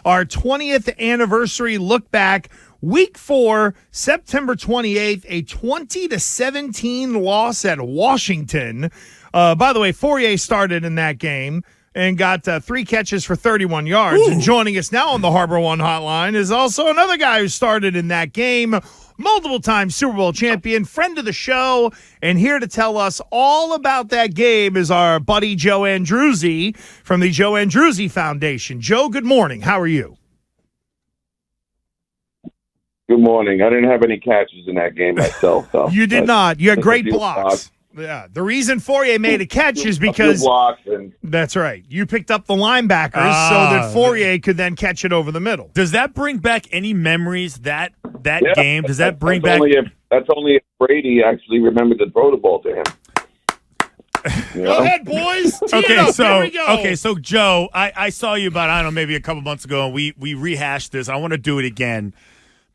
our 20th anniversary look back. Week 4, September 28th, a 20-17 loss at Washington. By the way, Fourier started in that game and got 3 catches for 31 yards. Ooh. And joining us now on the Harbor One Hotline is also another guy who started in that game, multiple-time Super Bowl champion, friend of the show, and here to tell us all about that game is our buddy Joe Andruzzi from the Joe Andruzzi Foundation. Joe, good morning. How are you? Good morning. I didn't have any catches in that game myself, though. You did not. You had great blocks. Yeah. The reason Fourier made a catch is because that's right. You picked up the linebackers so that Fourier could then catch it over the middle. Does that bring back any memories, that game? Does that bring back that's only if Brady actually remembered to throw the ball to him. Go ahead, boys. So Joe, I saw you about, I don't know, maybe a couple months ago, and we rehashed this. I want to do it again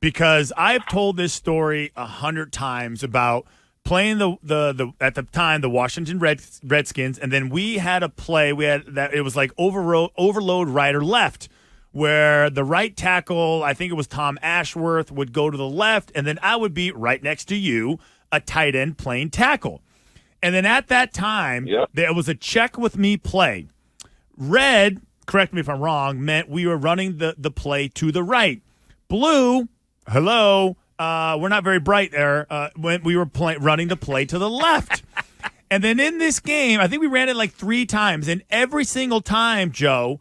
because I've told this story 100 times about playing the at the time the Washington Redskins, and then we had a play. We had that it was like overload right or left, where the right tackle, I think it was Tom Ashworth, would go to the left, and then I would be right next to you, a tight end playing tackle. And then at that time, there was a check with me play. Red, correct me if I'm wrong, meant we were running the play to the right. Blue, hello. We're not very bright there when we were running the play to the left. And then in this game, I think we ran it like 3 times. And every single time, Joe,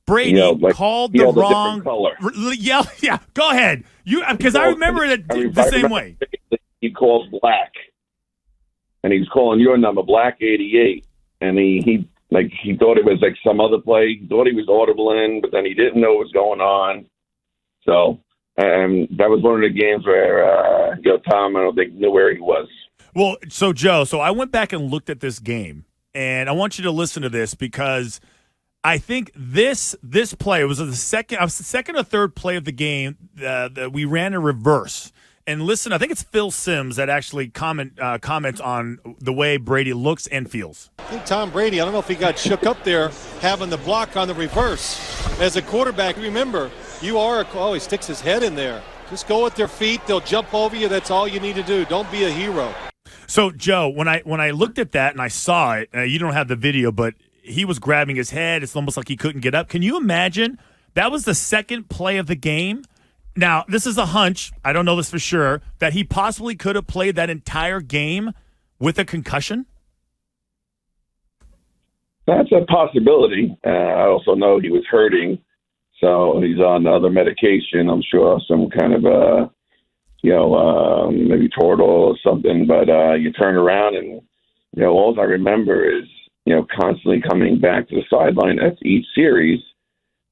Brady called the wrong color. Yeah, go ahead. Because I remember it the same way. He called black. And he was calling your number, Black 88. And he thought it was like some other play. He thought he was audible in, but then he didn't know what was going on. So that was one of the games where Tom, I don't think, knew where he was. Well, so Joe, I went back and looked at this game, and I want you to listen to this because I think this play was the second or third play of the game that we ran a reverse. And listen, I think it's Phil Simms that actually comments on the way Brady looks and feels. I think Tom Brady, I don't know if he got shook up there having the block on the reverse. As a quarterback, remember, he sticks his head in there. Just go with their feet. They'll jump over you. That's all you need to do. Don't be a hero. So, Joe, when I looked at that and I saw it, you don't have the video, but he was grabbing his head. It's almost like he couldn't get up. Can you imagine? That was the second play of the game. Now, this is a hunch. I don't know this for sure, that he possibly could have played that entire game with a concussion. That's a possibility. I also know he was hurting. So he's on other medication, I'm sure, some kind of, maybe Toradol or something. But you turn around and, all I remember is, constantly coming back to the sideline at each series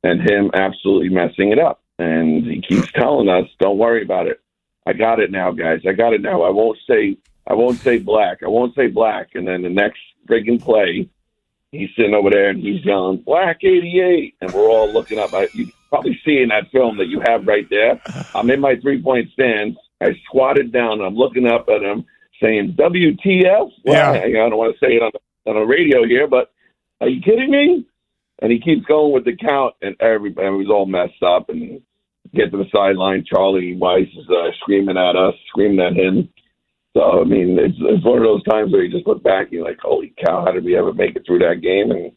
and him absolutely messing it up. And he keeps telling us, don't worry about it. I got it now, guys. I got it now. I won't say black. I won't say black. And then the next friggin' play, he's sitting over there and he's yelling, Black 88. And we're all looking up. You probably see in that film that you have right there. I'm in my 3-point stance. I squatted down and I'm looking up at him saying, WTF? Well, I don't want to say it on the radio here, but are you kidding me? And he keeps going with the count, and everybody was all messed up. And get to the sideline, Charlie Weiss is screaming at us, screaming at him. So, I mean, it's one of those times where you just look back and you're like, holy cow, how did we ever make it through that game? And,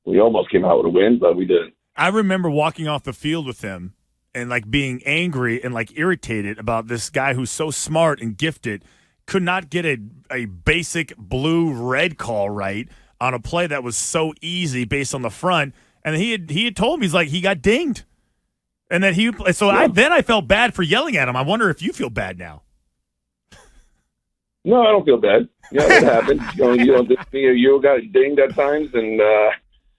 we almost came out with a win, but we didn't. I remember walking off the field with him and, being angry and, irritated about this guy who's so smart and gifted, could not get a basic blue-red call right on a play that was so easy based on the front. And he had told me, he got dinged. And then I felt bad for yelling at him. I wonder if you feel bad now. No, I don't feel bad. Yeah, it happened. You got dinged at times, and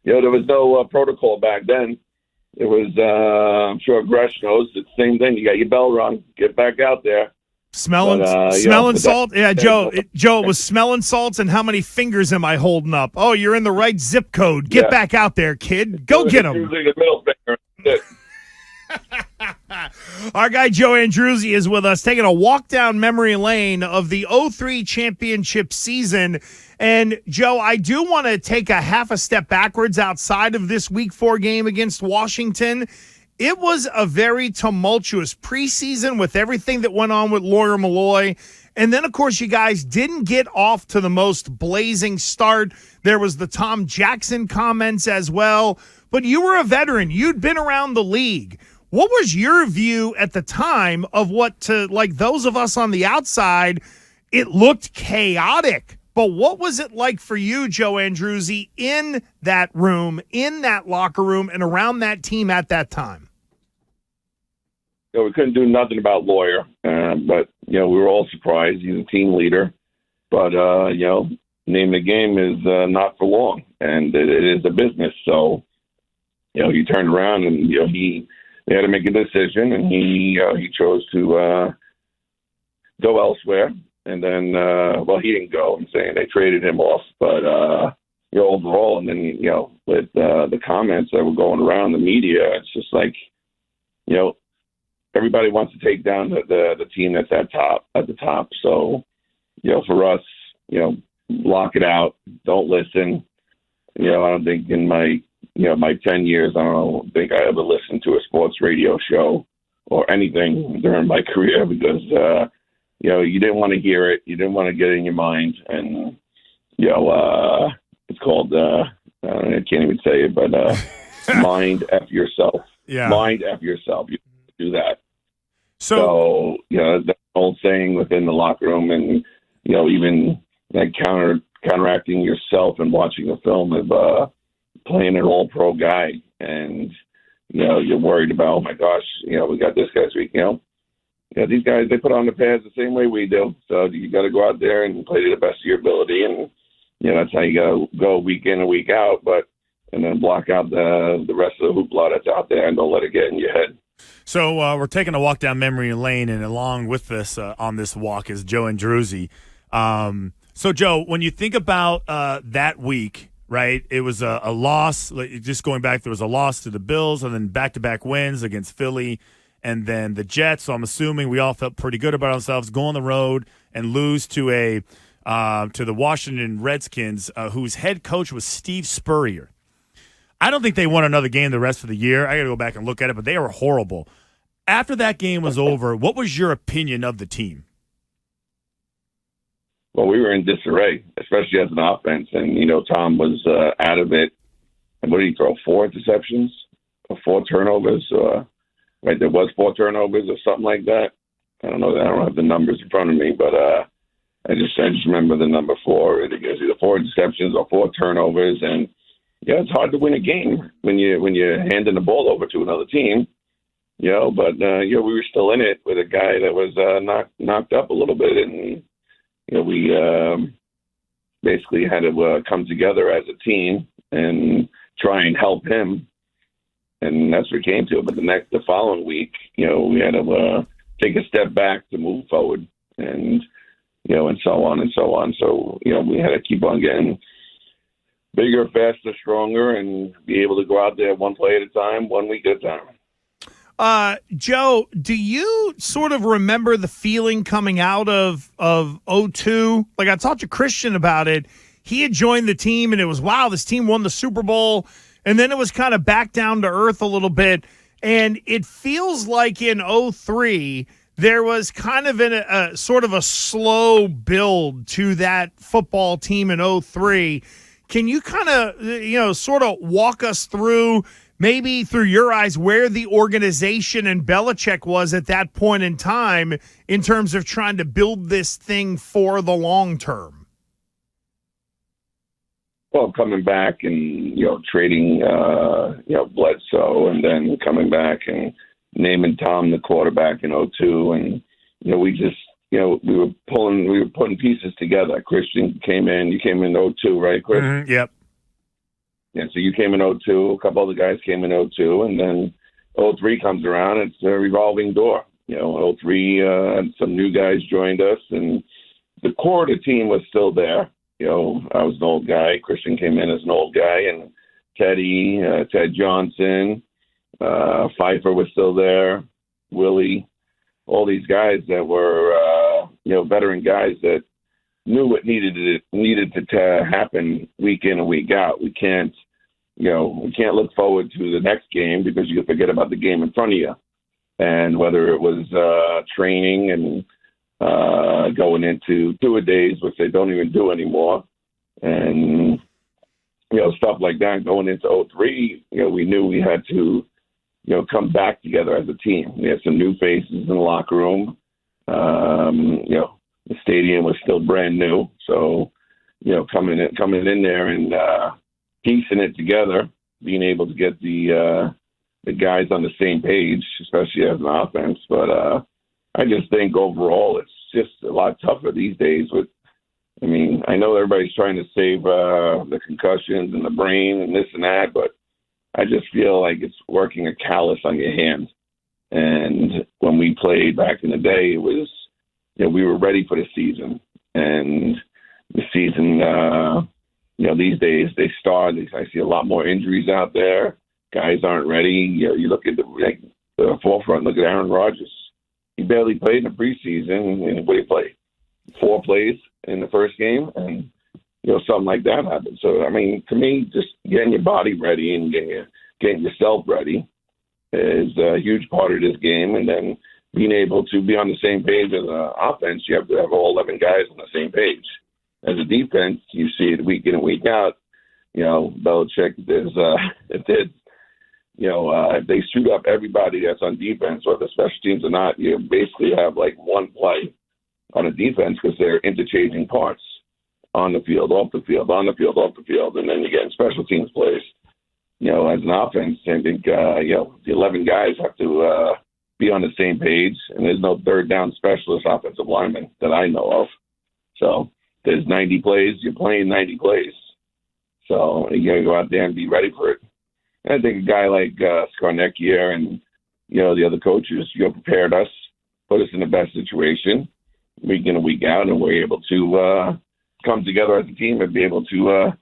there was no protocol back then. It was, I'm sure Gresh knows, it's the same thing. You got your bell rung, get back out there. Smelling salt? Yeah, Joe, it was smelling salts, and how many fingers am I holding up? Oh, you're in the right zip code. Get back out there, kid. Go get him. Usually the middle finger. Our guy Joe Andruzzi is with us, taking a walk down memory lane of the 2003 championship season. And, Joe, I do want to take a half a step backwards outside of this Week 4 game against Washington. It was a very tumultuous preseason with everything that went on with Lawyer Malloy. And then, of course, you guys didn't get off to the most blazing start. There was the Tom Jackson comments as well. But you were a veteran. You'd been around the league. What was your view at the time of what, to like those of us on the outside, it looked chaotic. But what was it like for you, Joe Andruzzi, in that room, in that locker room, and around that team at that time? So we couldn't do nothing about Lawyer, but, we were all surprised. He's a team leader. But, name of the game is not for long, and it is a business. So, he turned around and, they had to make a decision, and he chose to go elsewhere. And then, he didn't go. I'm saying they traded him off. But, overall, and then, with the comments that were going around the media, it's just like, everybody wants to take down the team that's at the top. So, for us, lock it out. Don't listen. I don't think in my 10 years, I don't think I ever listened to a sports radio show or anything during my career because, you didn't want to hear it. You didn't want to get it in your mind. And, it's called, I can't even say it, but mind F yourself. Yeah. Mind F yourself. You do that. So that's an old saying within the locker room, and, even like counteracting yourself and watching a film of playing an all-pro guy. And, you're worried about, oh, my gosh, we got this guy's week, these guys, they put on the pads the same way we do. So you got to go out there and play to the best of your ability. And, that's how you got to go week in and week out. And then block out the rest of the hoopla that's out there and don't let it get in your head. So we're taking a walk down memory lane, and along with this on this walk is Joe Andruzzi. So, Joe, when you think about that week, right, it was a loss. Just going back, there was a loss to the Bills and then back-to-back wins against Philly and then the Jets. So I'm assuming we all felt pretty good about ourselves. Go on the road and lose to the Washington Redskins, whose head coach was Steve Spurrier. I don't think they won another game the rest of the year. I got to go back and look at it, but they were horrible. After that game was over, what was your opinion of the team? Well, we were in disarray, especially as an offense. And, Tom was out of it. And what did he throw, 4 interceptions or 4 turnovers? Right, there was 4 turnovers or something like that. I don't know. I don't have the numbers in front of me, but I just remember the number 4. It was either 4 interceptions or 4 turnovers. And, it's hard to win a game when you're handing the ball over to another team, but we were still in it with a guy that was knocked up a little bit, and we basically had to come together as a team and try and help him, and that's what it came to. But the following week, we had to take a step back to move forward, and and so on and so on. So we had to keep on getting bigger, faster, stronger, and be able to go out there one play at a time, 1 week at a time. Joe, do you sort of remember the feeling coming out of 02? Like, I talked to Christian about it. He had joined the team, and it was, wow, this team won the Super Bowl. And then it was kind of back down to earth a little bit. And it feels like in 03, there was kind of a sort of a slow build to that football team in 03. Can you kind of, sort of walk us through, maybe through your eyes, where the organization and Belichick was at that point in time in terms of trying to build this thing for the long term? Well, coming back and, trading, Bledsoe, and then coming back and naming Tom the quarterback in 02. And, we just, we were putting pieces together. Christian came in. You came in 02, right, Chris? Mm-hmm, yep. Yeah, so you came in 02. A couple other guys came in 02, and then 03 comes around. It's a revolving door. 03, some new guys joined us, and the core of the team was still there. I was an old guy. Christian came in as an old guy, and Teddy, Ted Johnson, Pfeiffer was still there, Willie, all these guys that were, veteran guys that, knew it needed to happen week in and week out. We can't look forward to the next game because you forget about the game in front of you. And whether it was training and going into two-a-days, which they don't even do anymore, and stuff like that. Going into 03, we knew we had to come back together as a team. We had some new faces in the locker room. The stadium was still brand new, so coming in there and piecing it together, being able to get the guys on the same page, especially as an offense. But I just think overall it's just a lot tougher these days. I know everybody's trying to save the concussions and the brain and this and that, but I just feel like it's working a callus on your hand. And when we played back in the day, it was, we were ready for the season. And the season, these days I see a lot more injuries out there. Guys aren't ready. You look at the forefront, look at Aaron Rodgers. He barely played in the preseason. And what did he play? 4 plays in the first game, and something like that happened. So to me, just getting your body ready and getting yourself ready is a huge part of this game. And then being able to be on the same page as an offense, you have to have all 11 guys on the same page. As a defense, you see it week in and week out. Belichick if they shoot up everybody that's on defense, whether special teams or not, you basically have like one play on a defense because they're interchanging parts on the field, off the field, on the field, off the field, and then you get special teams plays. As an offense, I think the 11 guys have to be on the same page, and there's no third down specialist offensive lineman that I know of. So there's 90 plays, you're playing 90 plays. So you got to go out there and be ready for it. And I think a guy like Skarnecchia and the other coaches, prepared us, put us in the best situation week in and week out, and we're able to come together as a team and be able to,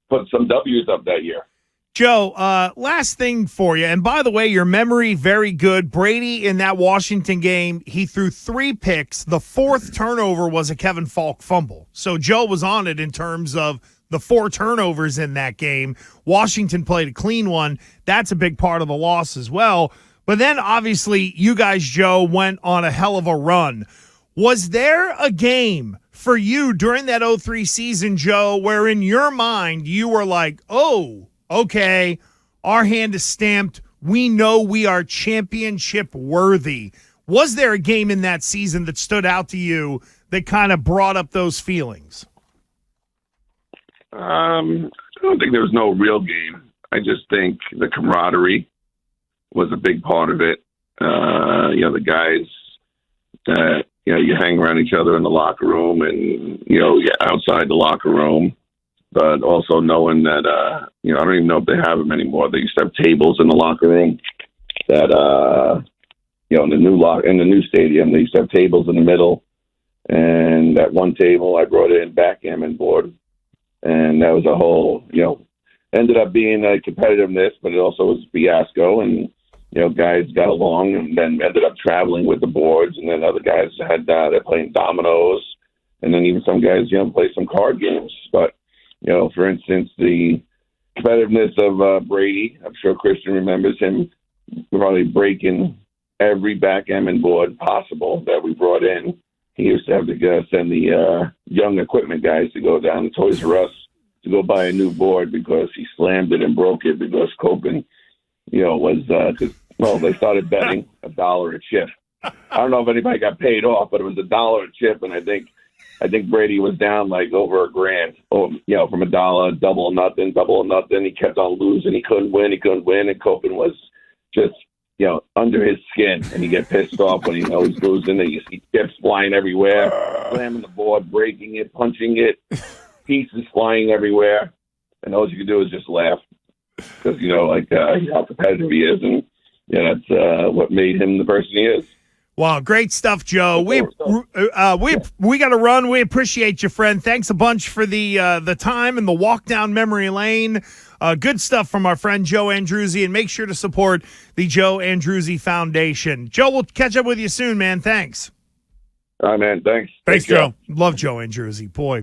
put some W's up that year. Joe, last thing for you. And by the way, your memory, very good. Brady in that Washington game, he threw 3 picks. The 4th turnover was a Kevin Falk fumble. So Joe was on it in terms of the 4 turnovers in that game. Washington played a clean one. That's a big part of the loss as well. But then, obviously, you guys, Joe, went on a hell of a run. Was there a game for you during that 03 season, Joe, where in your mind you were like, oh, okay, our hand is stamped. We know we are championship worthy. Was there a game in that season that stood out to you that kind of brought up those feelings? I don't think there was no real game. I just think the camaraderie was a big part of it. The guys that, you hang around each other in the locker room and, outside the locker room, but also knowing that, I don't even know if they have them anymore. They used to have tables in the locker room that, in the new stadium, they used to have tables in the middle. And at one table, I brought in backgammon board. And that was a whole, ended up being a competitiveness, but it also was a fiasco. And, guys got along and then ended up traveling with the boards. And then other guys they're playing dominoes. And then even some guys, play some card games. But, for instance, the competitiveness of Brady, I'm sure Christian remembers him probably breaking every backgammon board possible that we brought in. He used to have to send the young equipment guys to go down to Toys R Us to go buy a new board because he slammed it and broke it because Copen, they started betting $1 a chip. I don't know if anybody got paid off, but it was $1 a chip, and I think Brady was down like over $1,000, from $1, double or nothing. He kept on losing. He couldn't win, and Copen was just under his skin, and he get pissed off when he knows he's losing. And you see chips flying everywhere, slamming the board, breaking it, punching it, pieces flying everywhere, and all you can do is just laugh because how competitive he is, and that's what made him the person he is. Wow, great stuff, Joe. We got to run. We appreciate you, friend. Thanks a bunch for the time and the walk down memory lane. Good stuff from our friend Joe Andruzzi, and make sure to support the Joe Andruzzi Foundation. Joe, we'll catch up with you soon, man. Thanks. All right, man. Thanks. Thanks, Take care. Joe. Love Joe Andruzzi. Boy.